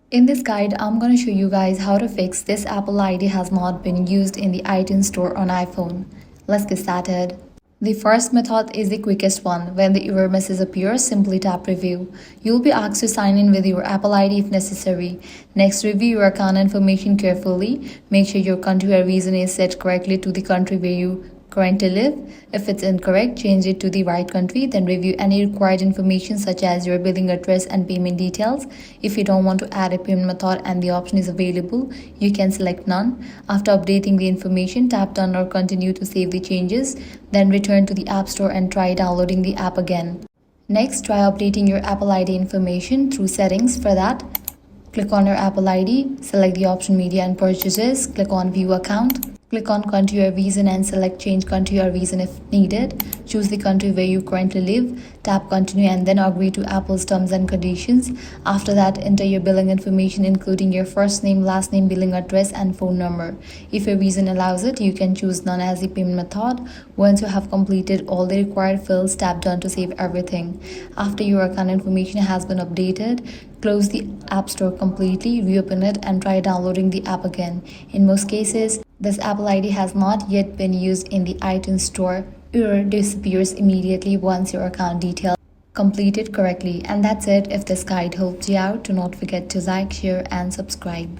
In this guide, I'm going to show you guys how to fix this Apple ID has not been used in the iTunes store on iPhone. Let's get started. The first method is the quickest one. When the error message appears, simply tap Review. You'll be asked to sign in with your Apple ID if necessary. Next, review your account information carefully. Make sure your country or region is set correctly to the country where you currently live. If it's incorrect, change it to the right country. Then review any required information such as your billing address and payment details. If you don't want to add a payment method and the option is available, you can select none. After updating the information, tap done or continue to save the changes. Then return to the App Store and try downloading the app again. Next, try updating your Apple ID information through settings. For that, click on your Apple ID, select the option Media and Purchases, click on View Account. Click on country or region and select change country or region if needed. Choose the country where you currently live. Tap continue and then agree to Apple's terms and conditions. After that, enter your billing information including your first name, last name, billing address and phone number. If your region allows it, you can choose none as the payment method. Once you have completed all the required fields, tap done to save everything. After your account information has been updated, close the App Store completely, reopen it and try downloading the app again. In most cases, this Apple ID has not yet been used in the iTunes Store. Error disappears immediately once your account details completed correctly. And that's it. If this guide helped you out, do not forget to like, share and subscribe.